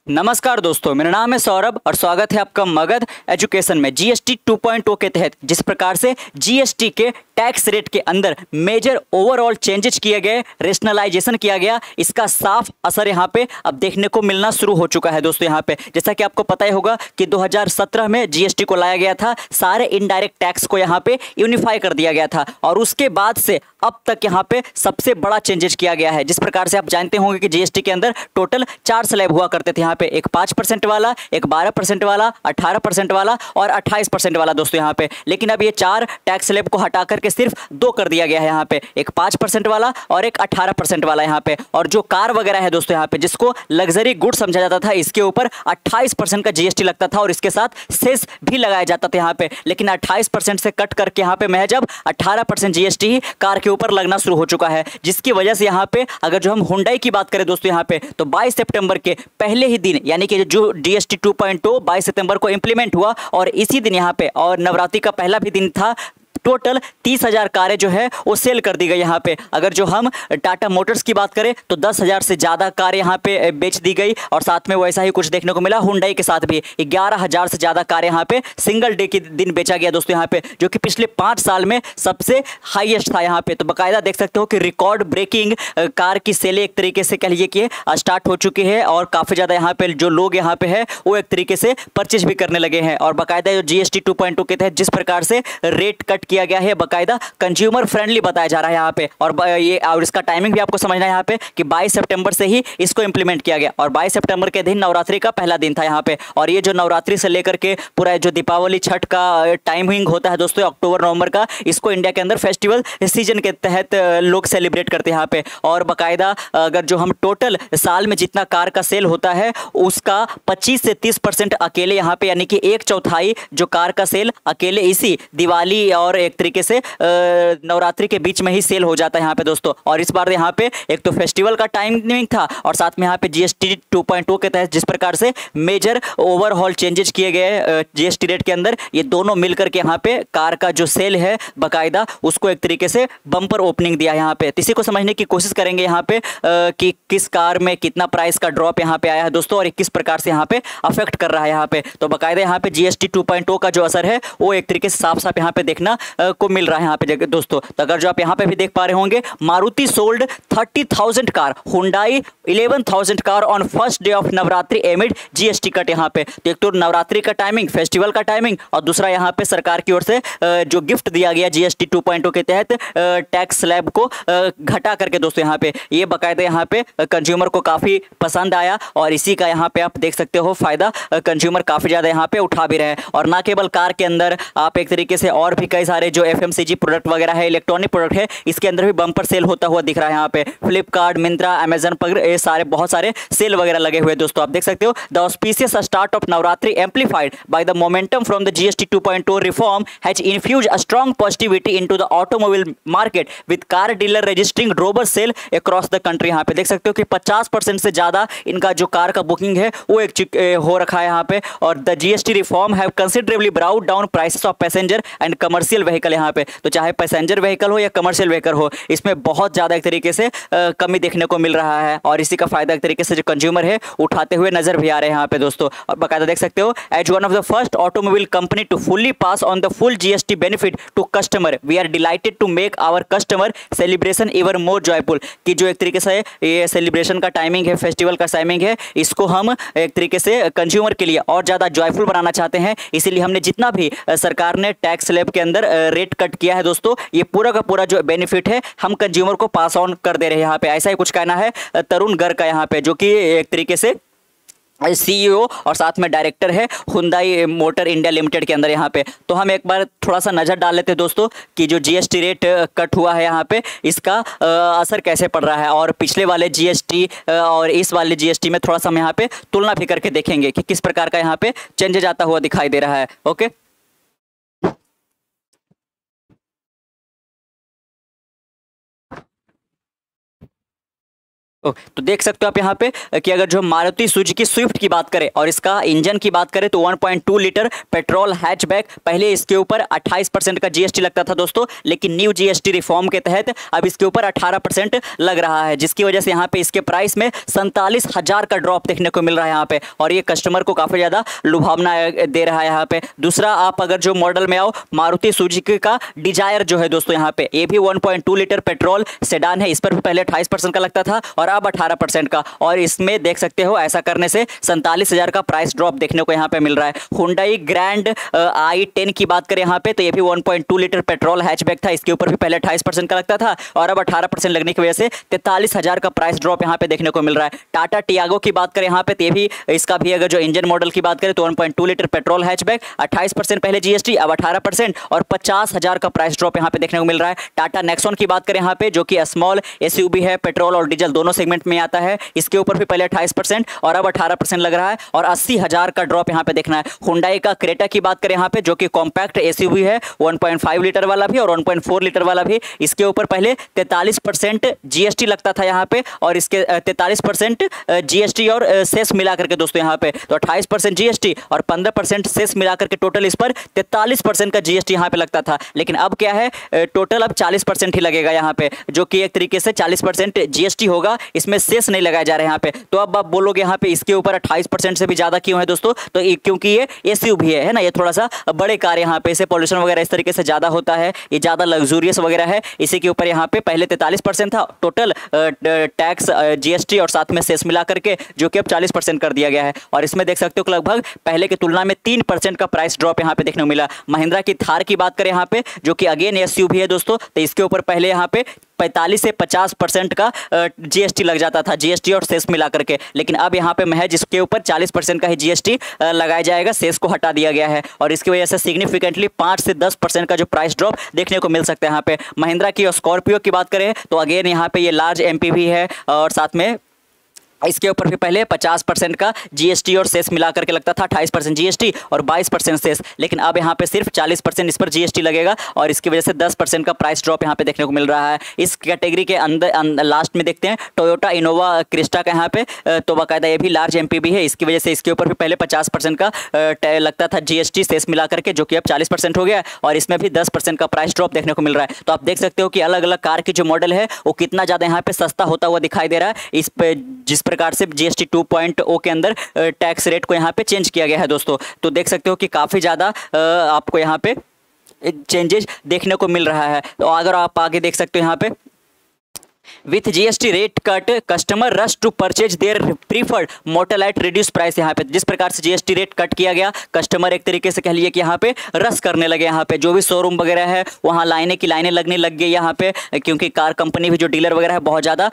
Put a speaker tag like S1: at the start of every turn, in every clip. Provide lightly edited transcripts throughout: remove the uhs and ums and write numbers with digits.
S1: नमस्कार दोस्तों, मेरा नाम है सौरभ और स्वागत है आपका मगध एजुकेशन में। जीएसटी 2.0 के तहत जिस प्रकार से जीएसटी के टैक्स रेट के अंदर मेजर ओवरऑल चेंजेस किए गए, रेशनलाइजेशन किया गया, इसका साफ असर यहाँ पे अब देखने को मिलना शुरू हो चुका है दोस्तों। यहाँ पे जैसा कि आपको पता ही होगा कि 2017 में जीएसटी को लाया गया था, सारे इनडायरेक्ट टैक्स को यहाँ पे यूनिफाई कर दिया गया था और उसके बाद से अब तक यहाँ पे सबसे बड़ा चेंजेस किया गया है। जिस प्रकार से आप जानते होंगे कि जीएसटी के अंदर टोटल 4 स्लैब हुआ करते थे यहाँ पे, एक 5% वाला, एक 12% वाला, 18% वाला और 28% वाला दोस्तों यहाँ पे। लेकिन अब ये 4 टैक्स स्लैब को हटा करके सिर्फ 2 कर दिया गया है यहाँ पे, एक 5% वाला और एक 18% वाला यहाँ पे। और जो कार वगैरह है दोस्तों यहाँ पे, जिसको लग्जरी गुड समझा जाता था, इसके ऊपर 28% का जीएसटी लगता था और इसके साथ सेस भी लगाया जाता था यहाँ पे। लेकिन 28% से कट करके यहाँ पे महज अब 18% जीएसटी ही कार के ऊपर लगना शुरू हो चुका है, जिसकी वजह से यहाँ पे अगर जो हम हुंडई की बात करें दोस्तों यहाँ पे, तो 22 सितंबर के पहले ही दिन यानी कि जो जीएसटी 2.0 22 सितंबर को इंप्लीमेंट हुआ और इसी दिन यहाँ पे, और नवरात्रि का पहला भी दिन था, टोटल 30,000 कारें जो है वो सेल कर दी गई यहाँ पे। अगर जो हम टाटा मोटर्स की बात करें तो 10,000 से ज़्यादा कारें यहाँ पे बेच दी गई और साथ में वैसा ही कुछ देखने को मिला हुंडई के साथ भी 11,000 से ज़्यादा कारें यहाँ पे सिंगल डे के दिन बेचा गया दोस्तों यहाँ पे, जो कि पिछले 5 साल में सबसे हाईएस्ट था यहाँ पे। तो बाकायदा देख सकते हो कि रिकॉर्ड ब्रेकिंग कार की सेलें एक तरीके से कह लीजिए कि स्टार्ट हो चुकी है और काफ़ी ज़्यादा यहाँ पे जो लोग यहाँ पे है वो एक तरीके से परचेज भी करने लगे हैं। और बाकायदा जो जीएसटी 2.2 के तहत जिस प्रकार से रेट कट किया गया है, बाकायदा कंज्यूमर फ्रेंडली बताया जा रहा है यहाँ पे। और इसका टाइमिंग भी आपको समझना है यहाँ पे कि 22 सितंबर से ही इसको इंप्लीमेंट किया गया और 22 सितंबर के दिन नवरात्रि का पहला दिन था यहाँ पे। और ये जो नवरात्रि से लेकर के पूरा जो दीपावली छठ का टाइमिंग होता है दोस्तों, अक्टूबर नवंबर का, इसको इंडिया के अंदर फेस्टिवल सीजन के तहत लोग सेलिब्रेट करते हैं यहाँ पे। और बाकायदा अगर जो हम टोटल साल में जितना कार का सेल होता है उसका 25 से 30% अकेले यहाँ पे, यानी कि 1/4 जो कार का सेल अकेले इसी दिवाली और एक तरीके से नवरात्रि के बीच में ही सेल हो जाता है यहाँ पे दोस्तों। और इस बार यहाँ पे एक तो फेस्टिवल का टाइमिंग था और साथ में यहाँ पे जीएसटी 2.2 के तहत जिस प्रकार से मेजर ओवरऑल चेंजेस किए गए जीएसटी रेट के अंदर, ये दोनों मिलकर के यहाँ पे कार का जो सेल है बाकायदा उसको एक तरीके से बम्पर ओपनिंग दिया यहाँ पे। इसी को समझने की कोशिश करेंगे यहाँ पे कि किस कार में कितना प्राइस का ड्रॉप यहाँ पे आया है दोस्तों और किस प्रकार से यहाँ पे अफेक्ट कर रहा है यहाँ पे। तो बाकायदा यहाँ पे जीएसटी 2.0 का जो असर है वो एक तरीके से साफ साफ यहाँ पे देखना को मिल रहा है यहाँ पे दोस्तों। तो अगर जो आप यहाँ पे भी देख पा रहे होंगे, Maruti sold 30,000 car, Hyundai 11,000 car on first day of Navratri एमिड GST cut यहाँ पे। तो एक तो नवरात्रि का टाइमिंग, फेस्टिवल का टाइमिंग और दूसरा यहाँ पे सरकार की ओर से जो गिफ्ट दिया गया जीएसटी 2.0 के तहत टैक्स स्लैब को घटा करके दोस्तों यहाँ पे, ये बाकायदा यहाँ पे कंज्यूमर को काफ़ी पसंद आया और इसी का यहाँ पे आप देख सकते हो फायदा कंज्यूमर काफ़ी ज़्यादा यहाँ पे उठा भी रहे हैं। और ना केवल कार के अंदर, आप एक तरीके से और भी कई सारे जो एफएमसीजी प्रोडक्ट वगैरह है, इलेक्ट्रॉनिक प्रोडक्ट है, इसके अंदर भी बम्पर सेल होता हुआ दिख रहा है यहाँ पे। फ्लिपकार्ट, मिंत्रा, अमेजन पर ये सारे बहुत सारे सेल वगैरह लगे हुए दोस्तों, आप देख सकते हो। The auspicious start of Navratri amplified by the momentum from the GST 2.0 reform has infuse a strong positivity into the automobile market with car dealer registering robust sale across the country. यहाँ पे देख सकते हो कि 50% से ज्यादा इनका जो कार का बुकिंग है वो एक हो रखा है यहाँ पे। और the GST reform have considerably brought down prices of passenger and commercial vehicle यहाँ पे। तो चाहे पैसेंजर व्हीकल हो या कमर्शियल व्हीकल हो, इसमें बहुत ज़्यादा एक तरीके से कमी देखने को मिल रहा है और इसी का फायदा एक तरीके से जो कंज्यूमर है उठाते हुए नजर भी आ रहे हैं यहाँ पे दोस्तों। और बाकायदा देख सकते हो, as one of the first automobile company to fully pass on the full GST benefit to customer, we are delighted to make our customer celebration even more joyful. कि जो एक तरीके से ये सेलिब्रेशन का टाइमिंग है, फेस्टिवल का timing है, इसको हम एक तरीके से कंज्यूमर के लिए और ज़्यादा जॉयफुल बनाना चाहते हैं। इसीलिए हमने जितना भी सरकार ने टैक्स स्लैब के अंदर रेट कट किया है दोस्तों, ये पूरा का पूरा जो बेनिफिट है हम कंज्यूमर को पास ऑन कर दे रहे हैं यहाँ पे। ऐसा ही कुछ कहना है तरुण गर्ग का यहाँ पे, जो कि एक तरीके से सीईओ और साथ में डायरेक्टर है हुंडई मोटर इंडिया लिमिटेड के अंदर यहाँ पे। तो हम एक बार थोड़ा सा नज़र डाल लेते हैं दोस्तों कि जो जीएसटी रेट कट हुआ है यहाँ पे, इसका असर कैसे पड़ रहा है और पिछले वाले जीएसटी और इस वाले जीएसटी में थोड़ा सा हम यहाँ पे तुलना भी करके देखेंगे कि किस प्रकार का यहाँ पे चेंजेस आता हुआ दिखाई दे रहा है। ओके। तो देख सकते हो आप यहाँ पे कि अगर जो मारुति सुजुकी स्विफ्ट की बात करें और इसका इंजन की बात करें तो 1.2 लीटर पेट्रोल हैचबैक, पहले इसके ऊपर 28% का जीएसटी लगता था दोस्तों, लेकिन न्यू जीएसटी रिफॉर्म के तहत अब इसके ऊपर 18% लग रहा है, जिसकी वजह से यहाँ पे इसके प्राइस में 47,000 का ड्रॉप देखने को मिल रहा है यहाँ पे, और ये कस्टमर को काफी ज्यादा लुभावना दे रहा है यहाँ पे। दूसरा, आप अगर जो मॉडल में आओ, मारुति सुजुकी का डिजायर जो है दोस्तों, यहाँ पे ये भी 1.2 लीटर पेट्रोल सेडान है, इस पर भी पहले 28% का लगता था और अब 18% का, और इसमें देख सकते हो ऐसा करने से 47,000 का प्राइस ड्रॉप देखने को यहाँ पे मिल रहा है। हुंडई ग्रैंड i10 की बात करें यहाँ पे तो ये भी 1.2 लीटर पेट्रोल हैचबैक था, इसके ऊपर भी पहले 28% का लगता था और अब 18% लगने की वजह से 43,000 का प्राइस ड्रॉप यहाँ पे देखने को मिल रहा है। टाटा टियागो की बात करें यहाँ पे तो ये भी, इसका भी अगर जो इंजन मॉडल की बात करें तो 1.2 लीटर पेट्रोल हैचबैक, 28% पहले जीएसटी, अब 18% और 50,000 का प्राइस ड्रॉप यहाँ पे देखने को मिल रहा है। टाटा नेक्सॉन की बात करें यहाँ पे, जो कि स्मॉल एसयूवी है, पेट्रोल और डीजल दोनों सेगमेंट में आता है, इसके ऊपर भी पहले 28% और अब 18% लग रहा है और 80,000 का ड्रॉप यहाँ पे देखना है। हुंडई का क्रेटा की बात करें यहाँ पे, जो कि कॉम्पैक्ट एसयूवी है, 1.5 लीटर वाला भी और 1.4 लीटर वाला भी, इसके ऊपर पहले 43% जीएसटी लगता था यहाँ पे, और इसके 43% जीएसटी और सेस मिला करके दोस्तों यहाँ पे तो 28% जीएसटी और 15% सेस मिला करके टोटल इस पर 43% का जीएसटी यहाँ पे लगता था। लेकिन अब क्या है, टोटल अब 40% ही लगेगा यहाँ पे, जो कि एक तरीके से 40% जीएसटी होगा, इसमें सेस नहीं लगाया जा रहा है यहाँ पे। तो अब आप बोलोगे यहाँ पे इसके ऊपर 28% से भी ज्यादा क्यों है दोस्तों, तो क्योंकि ये एसयूवी है ना, ये थोड़ा सा बड़े कार, यहाँ पे इसे पॉल्यूशन वगैरह इस तरीके से ज्यादा होता है, ये ज्यादा लग्जूरियस वगैरह है, इसी के ऊपर यहाँ पे पहले 43% था टोटल टैक्स जीएसटी और साथ में सेस मिला करके, जो कि अब 40% कर दिया गया है। और इसमें देख सकते हो कि लगभग पहले की तुलना में 3% का प्राइस ड्रॉप यहाँ पे देखने को मिला। महिंद्रा की थार की बात करें यहाँ पे, जो कि अगेन एसयूवी है दोस्तों, तो इसके ऊपर पहले यहाँ पे 45 से 50% का जीएसटी लग जाता था, जीएसटी और सेस मिला करके, लेकिन अब यहाँ पे महज इसके ऊपर 40% का ही जीएसटी लगाया जाएगा, सेस को हटा दिया गया है, और इसकी वजह से सिग्निफिकेंटली 5 से 10% का जो प्राइस ड्रॉप देखने को मिल सकता है यहाँ पे। महिंद्रा की स्कॉर्पियो की बात करें तो अगेन यहाँ पे ये लार्ज एमपीवी है और साथ में इसके ऊपर भी पहले 50% का जीएसटी और सेस मिला करके लगता था, 28% जीएसटी और 22% सेस, लेकिन अब यहाँ पे सिर्फ 40% इस पर जीएसटी लगेगा और इसकी वजह से 10% का प्राइस ड्रॉप यहाँ पे देखने को मिल रहा है। इस कैटेगरी के अंदर लास्ट में देखते हैं टोयोटा इनोवा क्रिस्टा का यहाँ पे, तो बाकायदा ये भी लार्ज एमपीवी है, इसकी वजह से इसके ऊपर भी पहले 50% का लगता था जीएसटी सेस मिला करके, जो कि अब 40% हो गया और इसमें भी 10% का प्राइस ड्रॉप देखने को मिल रहा है। तो आप देख सकते हो कि अलग अलग कार की जो मॉडल है वो कितना ज़्यादा यहाँ पे सस्ता होता हुआ दिखाई दे रहा है, इस पे जिस प्रकार से जीएसटी 2.0 के अंदर टैक्स रेट को यहाँ पे चेंज किया गया है दोस्तों। तो देख सकते हो कि काफ़ी ज़्यादा आपको यहाँ पे चेंजेस देखने को मिल रहा है। तो अगर आप आगे देख सकते हो यहाँ पे, with GST rate cut customer rush to purchase their preferred model at reduce price. यहाँ पे जिस प्रकार से जीएसटी रेट कट किया गया, कस्टमर एक तरीके से कह लिए कि यहाँ पे रश करने लगे, यहाँ पे जो भी शोरूम वगैरह है वहाँ लाइनें की लाइनें लगने लग गई यहाँ पे, क्योंकि कार कंपनी भी जो डीलर वगैरह है बहुत ज़्यादा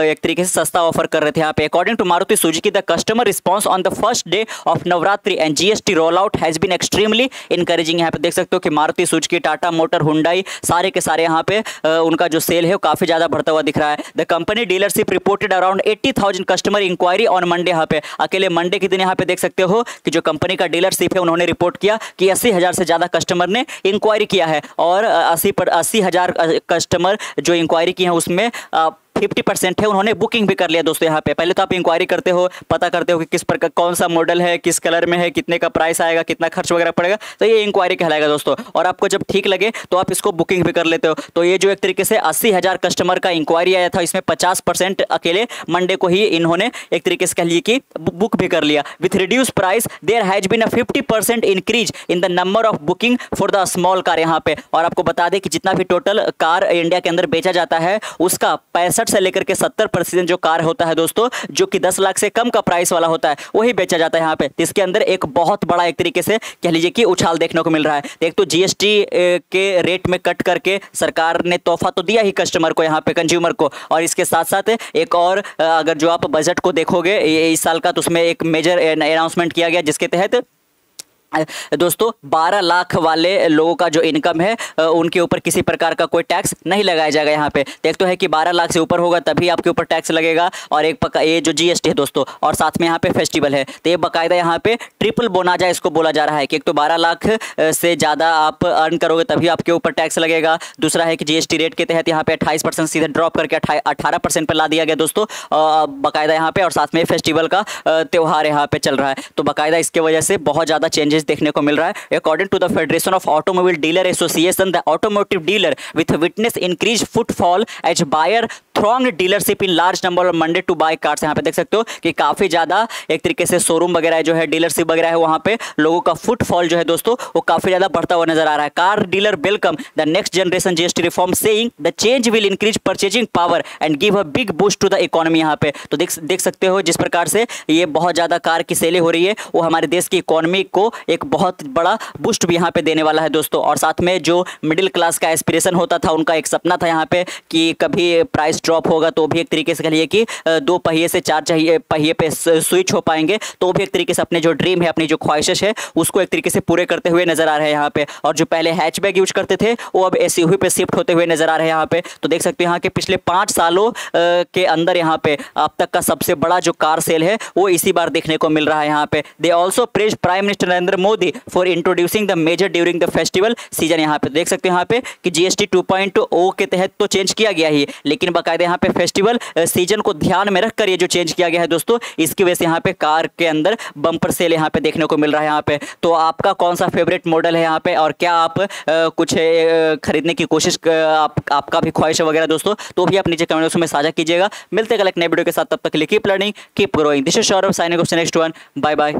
S1: एक तरीके से सस्ता ऑफर कर रहे थे यहाँ पे। According to Maruti Suzuki the customer response on the first day of Navratri and GST roll out has been extremely encouraging. यहाँ पे देख सकते हो कि मारुति सुजुकी, टाटा मोटर, हुंडई सारे के सारे यहाँ पे उनका जो सेल है वो काफ़ी ज़्यादा बढ़ता हुआ दिख रहा है। The company dealership reported around 80,000 customer inquiry on Monday. यहाँ पे अकेले मंडे के दिन यहाँ पे देख सकते हो कि जो कंपनी का डीलरशिप है उन्होंने रिपोर्ट किया कि 80,000 से ज़्यादा कस्टमर ने इंक्वायरी किया है, और 80,000 कस्टमर जो इंक्वायरी की है उसमें 50% है उन्होंने बुकिंग भी कर लिया दोस्तों। यहाँ पे पहले तो आप इंक्वायरी करते हो, पता करते हो कि किस प्रकार कौन सा मॉडल है, किस कलर में है, कितने का प्राइस आएगा, कितना खर्च वगैरह पड़ेगा, तो ये इंक्वायरी कहलाएगा दोस्तों। और आपको जब ठीक लगे तो आप इसको बुकिंग भी कर लेते हो। तो ये जो एक तरीके से 80,000 कस्टमर का इंक्वायरी आया था, इसमें 50% अकेले मंडे को ही इन्होंने एक तरीके से कह लिए कि बुक भी कर लिया। With reduce price there has been a 50% increase in the number of booking for the small car. यहाँ पे और आपको बता दें कि जितना भी टोटल कार इंडिया के अंदर बेचा जाता है उसका 65 से लेकर के 70% जो कार होता है दोस्तों, जो कि 10 लाख से कम का प्राइस वाला होता है, वही बेचा जाता है यहाँ पे। इसके अंदर एक बहुत बड़ा एक तरीके से कह लीजिए कि उछाल देखने को मिल रहा है। एक तो जीएसटी के रेट में कट करके सरकार ने तोहफा तो दिया ही कस्टमर को, यहाँ पे कंज्यूमर को, और इसके साथ साथ एक और अगर जो आप बजट को देखोगे इस साल का, तो उसमें एक मेजर अनाउंसमेंट किया गया जिसके तहत दोस्तों 12 लाख वाले लोगों का जो इनकम है उनके ऊपर किसी प्रकार का कोई टैक्स नहीं लगाया जाएगा। यहाँ पे देख तो है कि 12 लाख से ऊपर होगा तभी आपके ऊपर टैक्स लगेगा। और एक ये जो जीएसटी है दोस्तों, और साथ में यहाँ पे फेस्टिवल है, तो ये बाकायदा यहाँ पे ट्रिपल बोनाजा इसको बोला जा रहा है कि एक तो 12 लाख से ज़्यादा आप अर्न करोगे तभी आपके ऊपर टैक्स लगेगा। दूसरा है कि जीएसटी रेट के तहत यहाँ पे 28% सीधे ड्रॉप करके 18% पर ला दिया गया दोस्तों बाकायदा यहाँ पे। और साथ में फेस्टिवल का त्यौहार यहाँ पे चल रहा है, तो बाकायदा इसके वजह से बहुत ज़्यादा चेंजेस देखने को मिल रहा है। According to the federation of automobile dealer association, the automotive dealer with witness increase footfall as buyer throng dealership in large number of Monday to buy cars. यहाँ पे देख सकते हो कि काफी ज्यादा एक तरीके से शोरूम वगैरह जो है, डीलरशिप वगैरह है, वहां पे लोगों का फुटफॉल जो है दोस्तों वो काफी ज्यादा बढ़ता हुआ नजर आ रहा है। Car dealer welcome the next generation GST reform saying the change will increase purchasing power and give a big boost to the economy. यहाँ पे तो देख सकते हो जिस प्रकार से ये बहुत ज्यादा कार की सेलें हो रही है, वो हमारे देश की इकोनॉमी को एक बहुत बड़ा बूस्ट भी यहाँ पे देने वाला है दोस्तों। और साथ में जो मिडिल क्लास का एस्पिरेशन होता था, उनका एक सपना था यहाँ पे कि कभी प्राइस ड्रॉप होगा तो भी एक तरीके से कहिए कि 2 पहिए से 4 पहिए पे स्विच हो पाएंगे, तो भी एक तरीके से अपने जो ड्रीम है, अपनी जो ख्वाहिश है, उसको एक तरीके से पूरे करते हुए नजर आ रहे हैं यहाँ पे। और जो पहले हैचबैक यूज करते थे वो अब एसयूवी पे शिफ्ट होते हुए नजर आ रहे हैं यहाँ पे। तो देख सकते हो यहाँ के पिछले 5 सालों के अंदर यहाँ पे अब तक का सबसे बड़ा जो कार सेल है वो इसी बार देखने को मिल रहा है यहाँ पे। They also praise prime minister Narendra Modi for introducing the major during the festival season. यहाँ पे देख सकते हो यहाँ पे कि जीएसटी 2.0 के तहत तो चेंज किया गया ही, लेकिन बाकायदा यहाँ पे फेस्टिवल सीजन को ध्यान में रखकर ये जो चेंज किया गया है दोस्तों, इसकी वजह से यहाँ पे कार के अंदर बम्पर सेल यहाँ पे देखने को मिल रहा है यहाँ पे। तो आपका कौन सा फेवरेट मॉडल है यहाँ पे, और क्या आप कुछ खरीदने की कोशिश आपका भी ख्वाहिश है वगैरह दोस्तों, तो भी आप नीचे कमेंट बॉक्स में साझा कीजिएगा। मिलते हैं कल एक नए वीडियो के साथ, तब तक के लिए keep learning keep growing. This is Saurabh signing off next one. Bye bye.